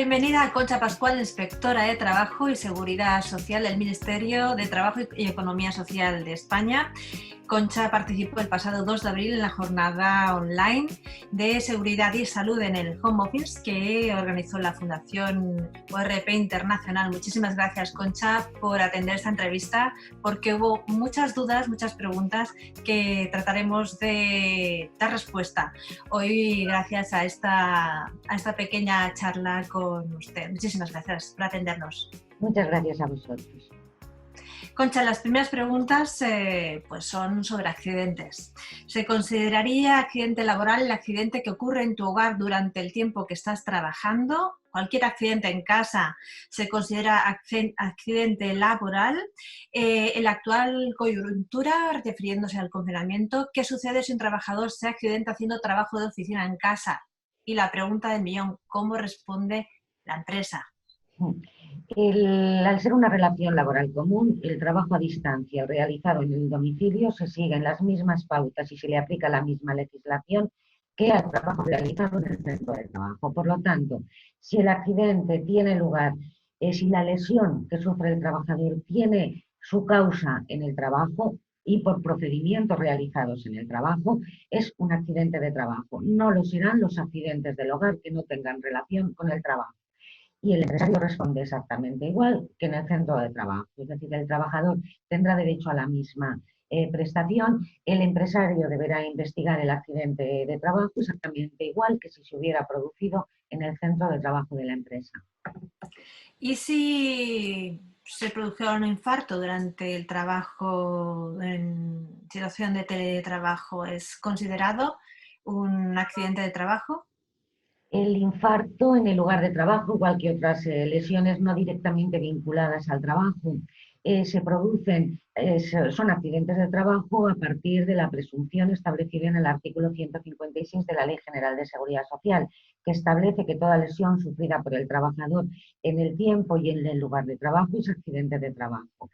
Bienvenida a Concha Pascual, inspectora de Trabajo y Seguridad Social del Ministerio de Trabajo y Economía Social de España. Concha participó el pasado 2 de abril en la jornada online de Seguridad y Salud en el Home Office que organizó la Fundación ORP Internacional. Muchísimas gracias, Concha, por atender esta entrevista, porque hubo muchas dudas, muchas preguntas que trataremos de dar respuesta hoy gracias a esta pequeña charla con usted. Muchísimas gracias por atendernos. Muchas gracias a vosotros. Concha, las primeras preguntas pues son sobre accidentes. ¿Se consideraría accidente laboral el accidente que ocurre en tu hogar durante el tiempo que estás trabajando? Cualquier accidente en casa se considera accidente laboral. En la actual coyuntura, refiriéndose al confinamiento, ¿qué sucede si un trabajador se accidenta haciendo trabajo de oficina en casa? Y la pregunta del millón, ¿cómo responde la empresa? Al ser una relación laboral común, el trabajo a distancia realizado en el domicilio se siguen las mismas pautas y se le aplica la misma legislación que al trabajo realizado en el centro de trabajo. Por lo tanto, si el accidente tiene lugar, si la lesión que sufre el trabajador tiene su causa en el trabajo y por procedimientos realizados en el trabajo, es un accidente de trabajo. No lo serán los accidentes del hogar que no tengan relación con el trabajo. Y el empresario responde exactamente igual que en el centro de trabajo. Es decir, el trabajador tendrá derecho a la misma prestación, el empresario deberá investigar el accidente de trabajo exactamente igual que si se hubiera producido en el centro de trabajo de la empresa. ¿Y si se produjera un infarto durante el trabajo en situación de teletrabajo? ¿Es considerado un accidente de trabajo? El infarto en el lugar de trabajo, igual que otras lesiones no directamente vinculadas al trabajo, se producen, son accidentes de trabajo a partir de la presunción establecida en el artículo 156 de la Ley General de Seguridad Social, que establece que toda lesión sufrida por el trabajador en el tiempo y en el lugar de trabajo es accidente de trabajo.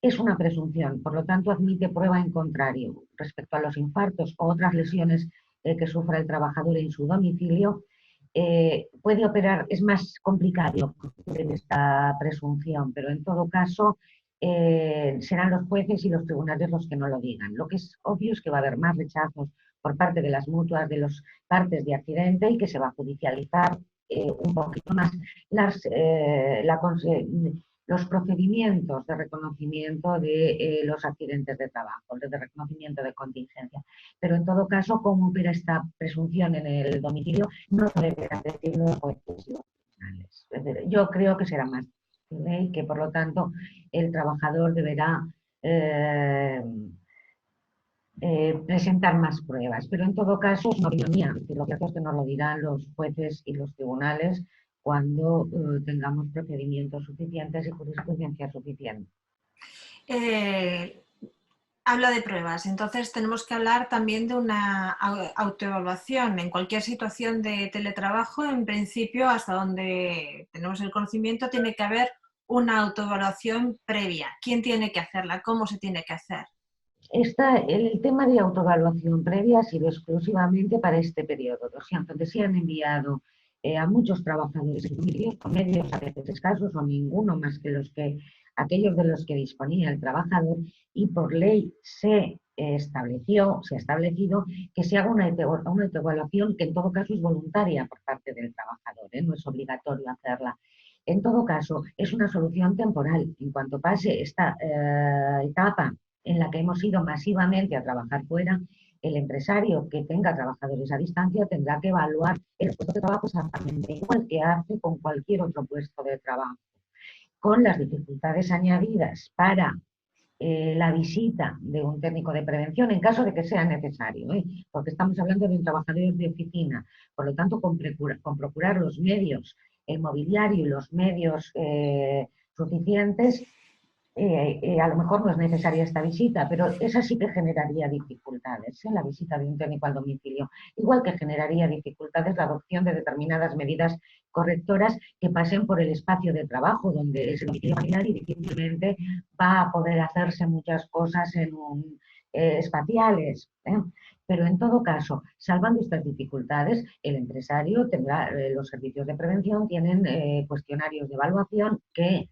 Es una presunción, por lo tanto admite prueba en contrario. Respecto a los infartos o otras lesiones que sufra el trabajador en su domicilio, puede operar, es más complicado en esta presunción, pero en todo caso serán los jueces y los tribunales los que no lo digan. Lo que es obvio es que va a haber más rechazos por parte de las mutuas de las partes de accidente y que se va a judicializar un poquito más los procedimientos de reconocimiento de los accidentes de trabajo, de reconocimiento de contingencia. Pero en todo caso, ¿cómo opera esta presunción en el domicilio? No deberán decirlo los jueces y los tribunales. Yo creo que será más y que por lo tanto el trabajador deberá presentar más pruebas, pero en todo caso es una opinión mía, que lo cierto es que nos lo dirán los jueces y los tribunales cuando tengamos procedimientos suficientes y jurisprudencia suficiente. Habla de pruebas, entonces tenemos que hablar también de una autoevaluación. En cualquier situación de teletrabajo, en principio, hasta donde tenemos el conocimiento, tiene que haber una autoevaluación previa. ¿Quién tiene que hacerla? ¿Cómo se tiene que hacer? El tema de autoevaluación previa ha sido exclusivamente para este periodo, donde se han enviado a muchos trabajadores con medios a veces escasos o ninguno más que aquellos de los que disponía el trabajador, y por ley se ha establecido que se haga una autoevaluación que en todo caso es voluntaria por parte del trabajador, no es obligatorio hacerla. En todo caso, es una solución temporal. En cuanto pase esta etapa en la que hemos ido masivamente a trabajar fuera, el empresario que tenga trabajadores a distancia tendrá que evaluar el puesto de trabajo exactamente igual que hace con cualquier otro puesto de trabajo, con las dificultades añadidas para la visita de un técnico de prevención en caso de que sea necesario, porque estamos hablando de un trabajador de oficina. Por lo tanto, con procurar los medios, el mobiliario y los medios suficientes, a lo mejor no es necesaria esta visita, pero esa sí que generaría dificultades, la visita de un técnico al domicilio, igual que generaría dificultades la adopción de determinadas medidas correctoras que pasen por el espacio de trabajo, donde es el domicilio familiar y difícilmente va a poder hacerse muchas cosas espaciales. Pero en todo caso, salvando estas dificultades, el empresario tendrá, los servicios de prevención tienen cuestionarios de evaluación que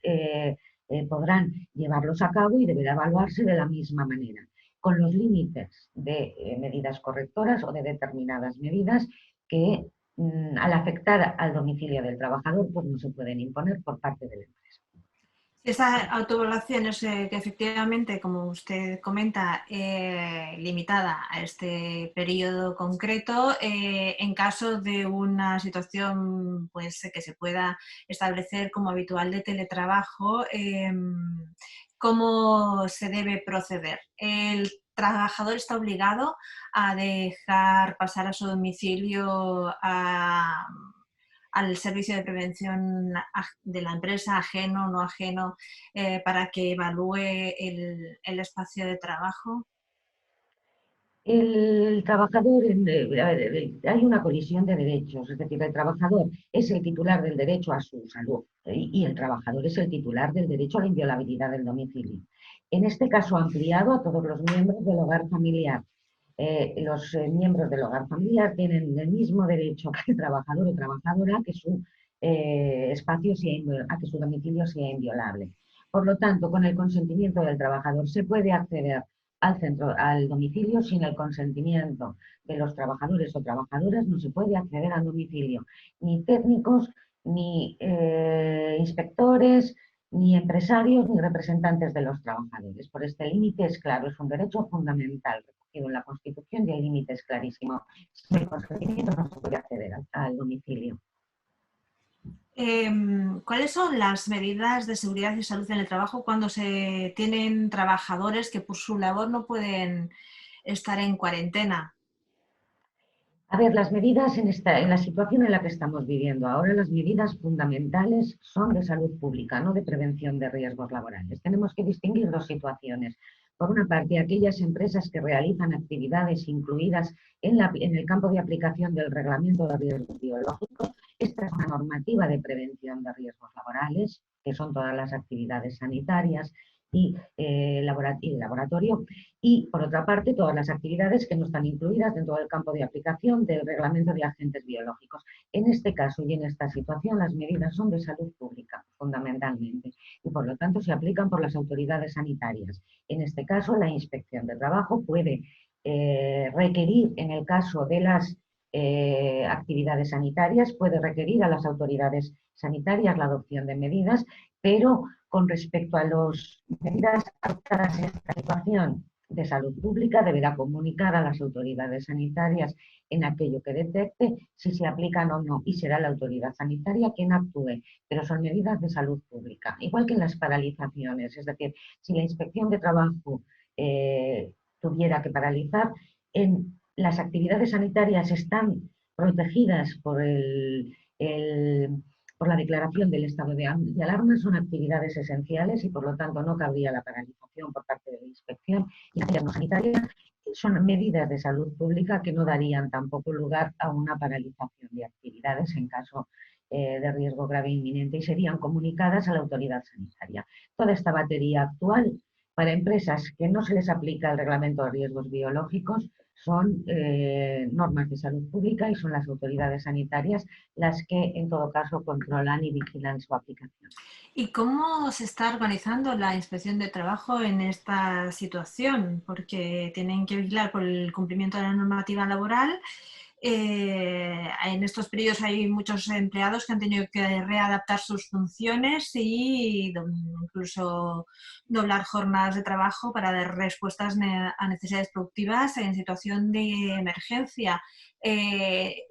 podrán llevarlos a cabo y deberá evaluarse de la misma manera, con los límites de medidas correctoras o de determinadas medidas que al afectar al domicilio del trabajador pues no se pueden imponer por parte del empresa. Esa autoevaluación es que efectivamente, como usted comenta, limitada a este periodo concreto. En caso de una situación pues, que se pueda establecer como habitual de teletrabajo, ¿cómo se debe proceder? ¿El trabajador está obligado a dejar pasar a su domicilio al servicio de prevención de la empresa, ajeno o no ajeno, para que evalúe el espacio de trabajo? El trabajador, hay una colisión de derechos, es decir, el trabajador es el titular del derecho a su salud y el trabajador es el titular del derecho a la inviolabilidad del domicilio. En este caso ampliado a todos los miembros del hogar familiar. Los miembros del hogar familiar tienen el mismo derecho que el trabajador o trabajadora a que su espacio a que su domicilio sea inviolable. Por lo tanto, con el consentimiento del trabajador se puede acceder al domicilio. Sin el consentimiento de los trabajadores o trabajadoras no se puede acceder al domicilio, ni técnicos, ni inspectores, ni empresarios, ni representantes de los trabajadores. Por este límite es claro, es un derecho fundamental recogido en la Constitución y el límite es clarísimo. Sin el consentimiento no se puede acceder al domicilio. ¿Cuáles son las medidas de seguridad y salud en el trabajo cuando se tienen trabajadores que por su labor no pueden estar en cuarentena? A ver, las medidas en la situación en la que estamos viviendo ahora, las medidas fundamentales son de salud pública, no de prevención de riesgos laborales. Tenemos que distinguir dos situaciones. Por una parte, aquellas empresas que realizan actividades incluidas en el campo de aplicación del Reglamento de Riesgos Biológicos. Esta es una normativa de prevención de riesgos laborales, que son todas las actividades sanitarias y laboratorio, y por otra parte todas las actividades que no están incluidas dentro del campo de aplicación del Reglamento de Agentes Biológicos. En este caso y en esta situación las medidas son de salud pública fundamentalmente y por lo tanto se aplican por las autoridades sanitarias. En este caso la Inspección de Trabajo puede requerir, en el caso de las actividades sanitarias, puede requerir a las autoridades sanitarias la adopción de medidas, pero con respecto a las medidas adoptadas en esta situación de salud pública, deberá comunicar a las autoridades sanitarias en aquello que detecte si se aplican o no, y será la autoridad sanitaria quien actúe, pero son medidas de salud pública. Igual que en las paralizaciones, es decir, si la Inspección de Trabajo tuviera que paralizar, las actividades sanitarias están protegidas por por la declaración del estado de alarma, son actividades esenciales y por lo tanto no cabría la paralización por parte de la inspección, y las no sanitarias son medidas de salud pública que no darían tampoco lugar a una paralización de actividades en caso de riesgo grave e inminente y serían comunicadas a la autoridad sanitaria. Toda esta batería actual para empresas que no se les aplica el reglamento de riesgos biológicos son normas de salud pública y son las autoridades sanitarias las que en todo caso controlan y vigilan su aplicación. ¿Y cómo se está organizando la inspección de trabajo en esta situación? Porque tienen que vigilar por el cumplimiento de la normativa laboral. En estos periodos hay muchos empleados que han tenido que readaptar sus funciones y incluso doblar jornadas de trabajo para dar respuestas a necesidades productivas en situación de emergencia.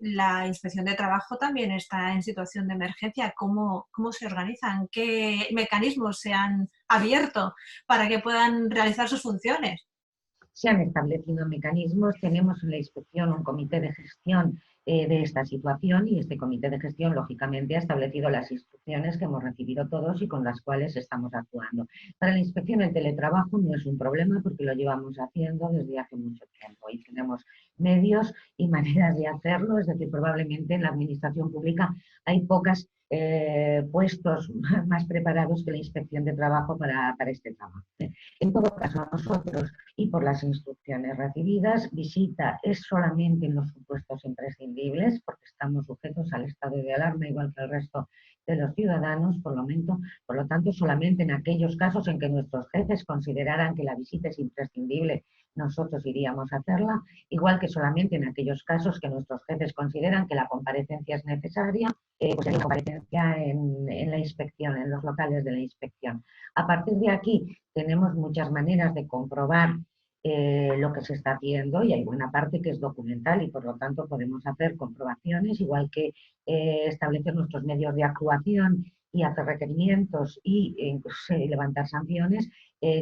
La inspección de trabajo también está en situación de emergencia. ¿Cómo se organizan? ¿Qué mecanismos se han abierto para que puedan realizar sus funciones? Se han establecido mecanismos, tenemos en la inspección un comité de gestión de esta situación y este comité de gestión lógicamente ha establecido las instrucciones que hemos recibido todos y con las cuales estamos actuando. Para la inspección el teletrabajo no es un problema porque lo llevamos haciendo desde hace mucho tiempo y tenemos medios y maneras de hacerlo, es decir, probablemente en la administración pública hay pocos puestos más preparados que la inspección de trabajo para este trabajo. En todo caso, nosotros y por las instrucciones recibidas, visita es solamente en los supuestos imprescindibles, porque estamos sujetos al estado de alarma igual que el resto de los ciudadanos, por lo tanto, solamente en aquellos casos en que nuestros jefes consideraran que la visita es imprescindible, nosotros iríamos a hacerla, igual que solamente en aquellos casos que nuestros jefes consideran que la comparecencia es necesaria, pues hay comparecencia en la inspección, en los locales de la inspección. A partir de aquí tenemos muchas maneras de comprobar lo que se está haciendo y hay buena parte que es documental y por lo tanto podemos hacer comprobaciones, igual que establecer nuestros medios de actuación y hacer requerimientos e incluso levantar sanciones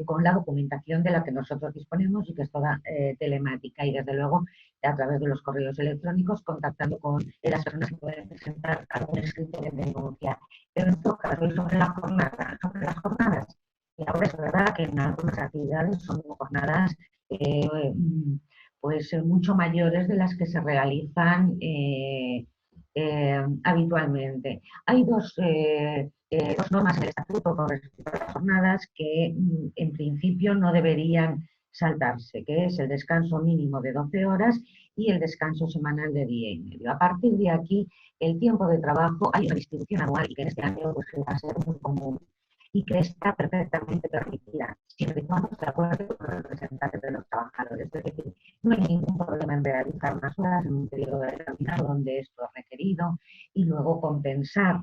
con la documentación de la que nosotros disponemos y que es toda telemática y desde luego a través de los correos electrónicos contactando con las personas que pueden presentar algún escrito de denuncia. Pero en todo caso, sobre las jornadas, y ahora es verdad que en algunas actividades son jornadas pues mucho mayores de las que se realizan habitualmente. Hay dos normas en el estatuto con respecto a las jornadas que en principio no deberían saltarse, que es el descanso mínimo de 12 horas y el descanso semanal de día y medio. A partir de aquí, el tiempo de trabajo, hay una distribución anual y que en este año pues, va a ser muy común y que está perfectamente permitida, siempre y cuando se acuerde con los representantes de los trabajadores. Es decir, no hay ningún problema en realizar unas horas en un periodo determinado donde esto es requerido y luego compensar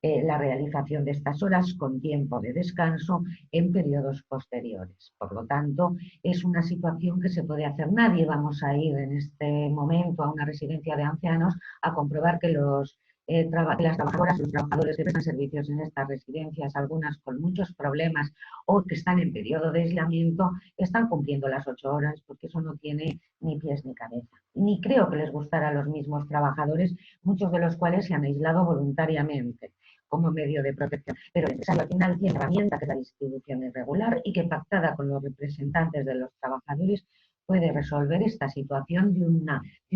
la realización de estas horas con tiempo de descanso en periodos posteriores. Por lo tanto, es una situación que se puede hacer. Nadie vamos a ir en este momento a una residencia de ancianos a comprobar que las trabajadoras y los trabajadores que prestan servicios en estas residencias, algunas con muchos problemas o que están en periodo de aislamiento, están cumpliendo las 8 horas, porque eso no tiene ni pies ni cabeza. Ni creo que les gustara a los mismos trabajadores, muchos de los cuales se han aislado voluntariamente como medio de protección. Pero el empresario al final tiene herramienta que es la distribución irregular y que pactada con los representantes de los trabajadores puede resolver esta situación de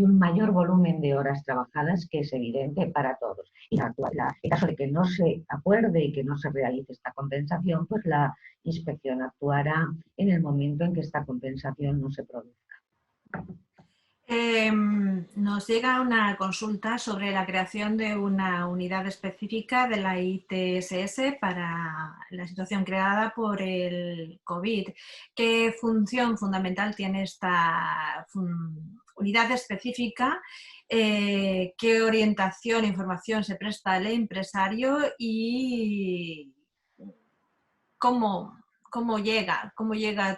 un mayor volumen de horas trabajadas que es evidente para todos. Y en caso de que no se acuerde y que no se realice esta compensación, pues la inspección actuará en el momento en que esta compensación no se produzca. Nos llega una consulta sobre la creación de una unidad específica de la ITSS para la situación creada por el COVID. ¿Qué función fundamental tiene esta unidad específica? ¿Qué orientación e información se presta al empresario y cómo llega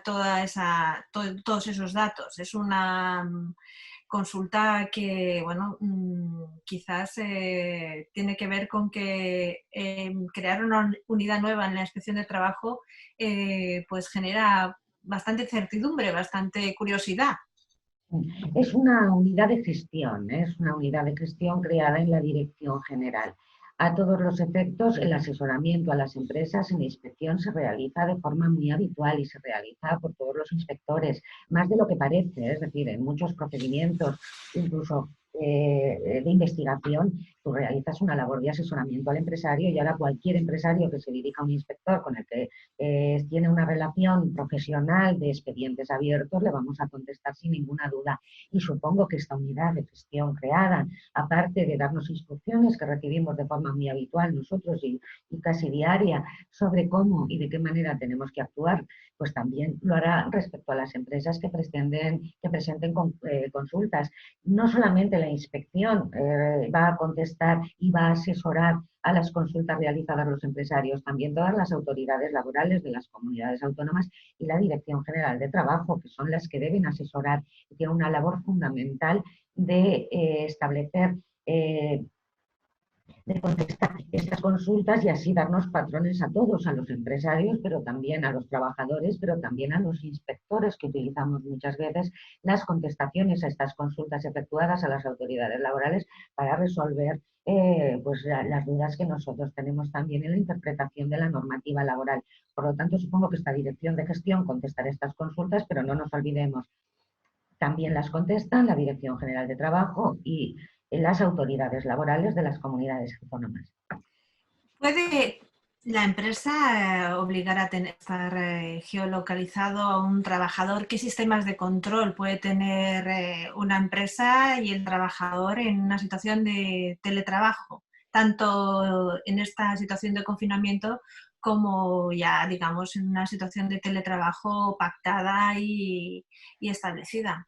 todos esos datos? Es una consulta que, bueno, quizás tiene que ver con que crear una unidad nueva en la inspección de trabajo pues genera bastante incertidumbre, bastante curiosidad. Es una unidad de gestión, es una unidad de gestión creada en la Dirección General. A todos los efectos, el asesoramiento a las empresas en la inspección se realiza de forma muy habitual y se realiza por todos los inspectores, más de lo que parece, es decir, en muchos procedimientos, incluso de investigación, tú realizas una labor de asesoramiento al empresario y ahora cualquier empresario que se dirija a un inspector con el que tiene una relación profesional de expedientes abiertos, le vamos a contestar sin ninguna duda. Y supongo que esta unidad de gestión creada, aparte de darnos instrucciones que recibimos de forma muy habitual nosotros y casi diaria sobre cómo y de qué manera tenemos que actuar, pues también lo hará respecto a las empresas que presenten consultas. No solamente la inspección va a contestar y va a asesorar a las consultas realizadas los empresarios, también todas las autoridades laborales de las comunidades autónomas y la Dirección General de Trabajo, que son las que deben asesorar y tienen una labor fundamental de establecer de contestar estas consultas y así darnos patrones a todos, a los empresarios, pero también a los trabajadores, pero también a los inspectores que utilizamos muchas veces las contestaciones a estas consultas efectuadas a las autoridades laborales para resolver pues las dudas que nosotros tenemos también en la interpretación de la normativa laboral. Por lo tanto, supongo que esta dirección de gestión contestará estas consultas, pero no nos olvidemos, también las contestan la Dirección General de Trabajo y las autoridades laborales de las comunidades autónomas. La empresa obligará a estar geolocalizado a un trabajador. ¿Qué sistemas de control puede tener una empresa y el trabajador en una situación de teletrabajo? Tanto en esta situación de confinamiento como ya, digamos, en una situación de teletrabajo pactada y establecida.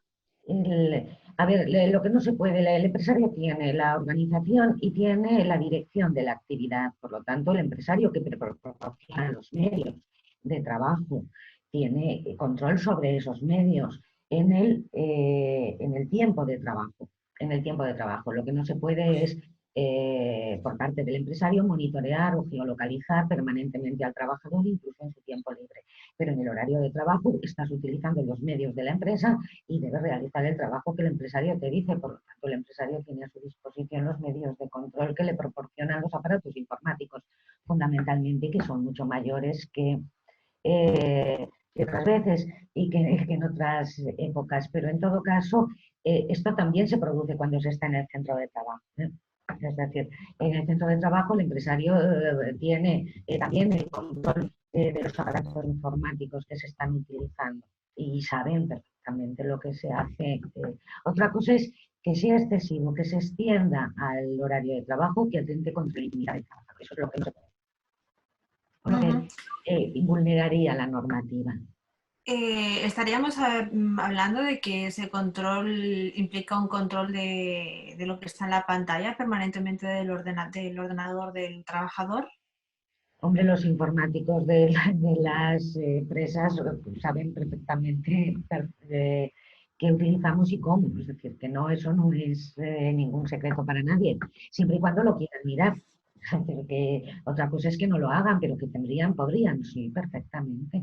A ver, lo que no se puede, el empresario tiene la organización y tiene la dirección de la actividad. Por lo tanto, el empresario que proporciona los medios de trabajo tiene control sobre esos medios en el tiempo de trabajo. En el tiempo de trabajo. Lo que no se puede es, por parte del empresario, monitorear o geolocalizar permanentemente al trabajador, incluso en su tiempo libre. Pero en el horario de trabajo estás utilizando los medios de la empresa y debe realizar el trabajo que el empresario te dice. Por lo tanto, el empresario tiene a su disposición los medios de control que le proporcionan los aparatos informáticos, fundamentalmente, que son mucho mayores que otras veces y que en otras épocas. Pero en todo caso, esto también se produce cuando se está en el centro de trabajo. Es decir, en el centro de trabajo el empresario tiene también el control de los aparatos informáticos que se están utilizando y saben perfectamente lo que se hace. Otra cosa es que sea excesivo, que se extienda al horario de trabajo, que atente contra la intimidad de trabajo. Eso es lo que no se puede, lo Ujú. que vulneraría la normativa. Estaríamos hablando de que ese control implica un control de lo que está en la pantalla permanentemente del ordenador del trabajador. Hombre, los informáticos de las empresas saben perfectamente qué utilizamos y cómo. Es decir, que no, eso no es ningún secreto para nadie, siempre y cuando lo quieran mirar. Es decir, que otra cosa es que no lo hagan, pero que tendrían, podrían, sí, perfectamente.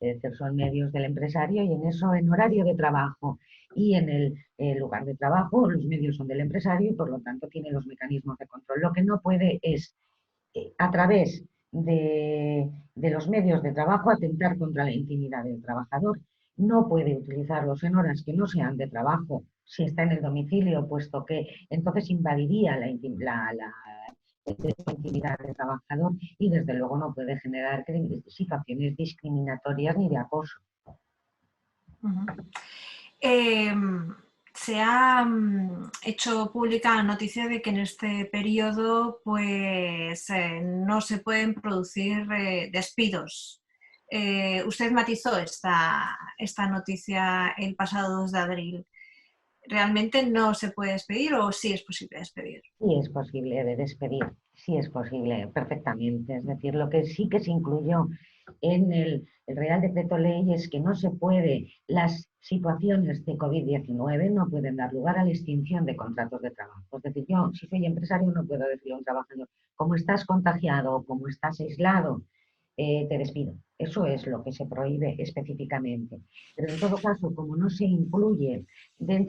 Es decir, son medios del empresario y en eso, en horario de trabajo y en el lugar de trabajo, los medios son del empresario y por lo tanto tiene los mecanismos de control. Lo que no puede es a través de los medios de trabajo atentar contra la intimidad del trabajador. No puede utilizarlos en horas que no sean de trabajo si está en el domicilio, puesto que entonces invadiría la intimidad del trabajador y desde luego no puede generar situaciones discriminatorias ni de acoso. Ujú. Eh, Se ha hecho pública la noticia de que en este periodo pues, no se pueden producir despidos. Usted matizó esta noticia el pasado 2 de abril. ¿Realmente no se puede despedir o sí es posible despedir? Sí es posible de despedir, sí es posible perfectamente. Es decir, lo que sí que se incluyó en el Real Decreto Ley es que no se puede, las situaciones de COVID-19 no pueden dar lugar a la extinción de contratos de trabajo. Es decir, yo, si soy empresario, no puedo decir a un trabajador, como estás contagiado o como estás aislado, te despido. Eso es lo que se prohíbe específicamente. Pero en todo caso, como no se incluye,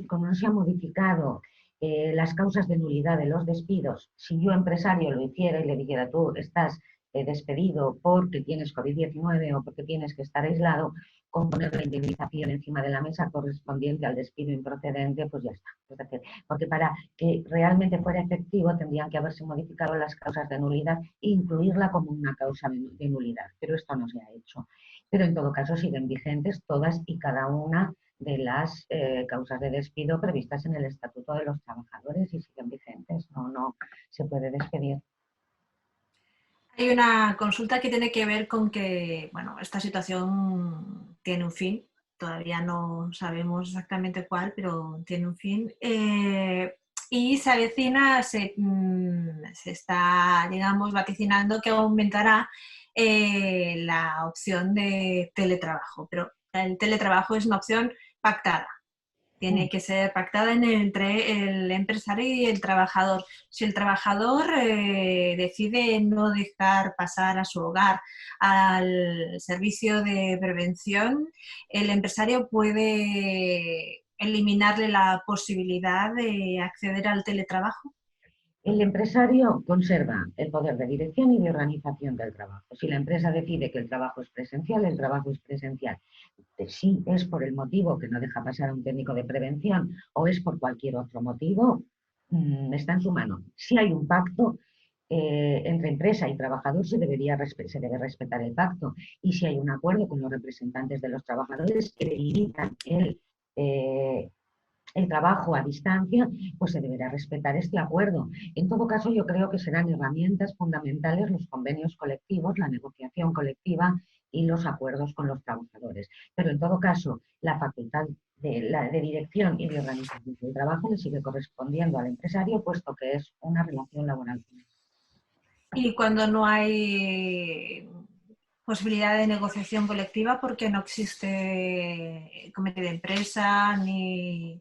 como no se ha modificado las causas de nulidad de los despidos, si yo empresario lo hiciera y le dijera tú estás despedido porque tienes COVID-19 o porque tienes que estar aislado, con poner la indemnización encima de la mesa correspondiente al despido improcedente, pues ya está. Es decir, porque para que realmente fuera efectivo tendrían que haberse modificado las causas de nulidad e incluirla como una causa de nulidad, pero esto no se ha hecho. Pero en todo caso siguen vigentes todas y cada una de las causas de despido previstas en el Estatuto de los Trabajadores y siguen vigentes, no se puede despedir. Hay una consulta que tiene que ver con que, bueno, esta situación tiene un fin, todavía no sabemos exactamente cuál, pero tiene un fin. Y se avecina, se está, digamos, vaticinando que aumentará la opción de teletrabajo, pero el teletrabajo es una opción pactada. Tiene que ser pactada entre el empresario y el trabajador. Si el trabajador decide no dejar pasar a su hogar al servicio de prevención, el empresario puede eliminarle la posibilidad de acceder al teletrabajo. El empresario conserva el poder de dirección y de organización del trabajo. Si la empresa decide que el trabajo es presencial, el trabajo es presencial. Si es por el motivo que no deja pasar a un técnico de prevención o es por cualquier otro motivo, está en su mano. Si hay un pacto, entre empresa y trabajador se debe respetar el pacto. Y si hay un acuerdo con los representantes de los trabajadores que delimitan el trabajo a distancia, pues se deberá respetar este acuerdo. En todo caso, yo creo que serán herramientas fundamentales los convenios colectivos, la negociación colectiva y los acuerdos con los trabajadores. Pero en todo caso, la facultad de dirección y de organización del trabajo le sigue correspondiendo al empresario, puesto que es una relación laboral. Y cuando no hay posibilidad de negociación colectiva, porque no existe comité de empresa ni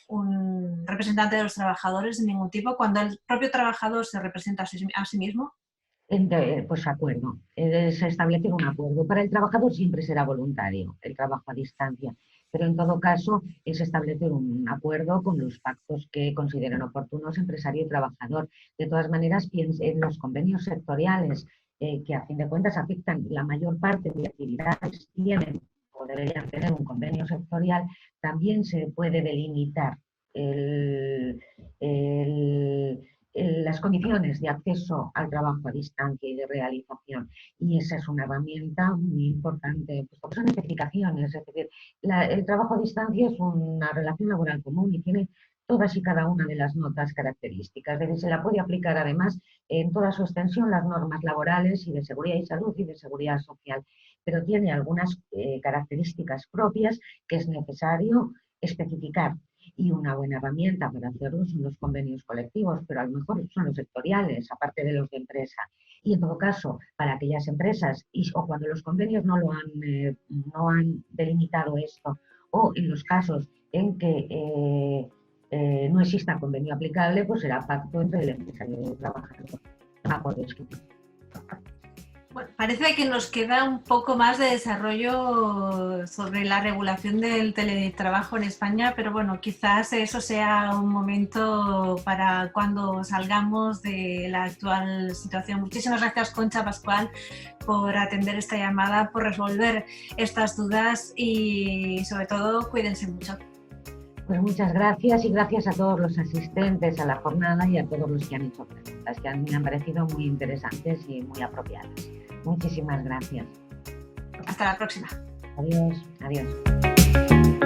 un representante de los trabajadores de ningún tipo, cuando el propio trabajador se representa a sí mismo. Pues acuerdo, es establecer un acuerdo. Para el trabajador siempre será voluntario el trabajo a distancia, pero en todo caso es establecer un acuerdo con los pactos que consideren oportunos empresario y trabajador. De todas maneras, en los convenios sectoriales que a fin de cuentas afectan la mayor parte de actividades, tienen o deberían tener un convenio sectorial, también se puede delimitar las condiciones de acceso al trabajo a distancia y de realización. Y esa es una herramienta muy importante, pues porque son especificaciones, es decir, el trabajo a distancia es una relación laboral común y tiene todas y cada una de las notas características. Es decir, se la puede aplicar además en toda su extensión las normas laborales y de seguridad y salud y de seguridad social, pero tiene algunas características propias que es necesario especificar. Y una buena herramienta para hacerlo son los convenios colectivos, pero a lo mejor son los sectoriales, aparte de los de empresa. Y en todo caso, para aquellas empresas, o cuando los convenios no han delimitado esto, o en los casos en que no exista convenio aplicable, pues será pacto entre el empresario y el trabajador. Acuerdo escrito. Bueno, parece que nos queda un poco más de desarrollo sobre la regulación del teletrabajo en España, pero bueno, quizás eso sea un momento para cuando salgamos de la actual situación. Muchísimas gracias, Concha Pascual, por atender esta llamada, por resolver estas dudas y sobre todo cuídense mucho. Pues muchas gracias y gracias a todos los asistentes a la jornada y a todos los que han hecho preguntas, que me han parecido muy interesantes y muy apropiadas. Muchísimas gracias. Hasta la próxima. Adiós. Adiós.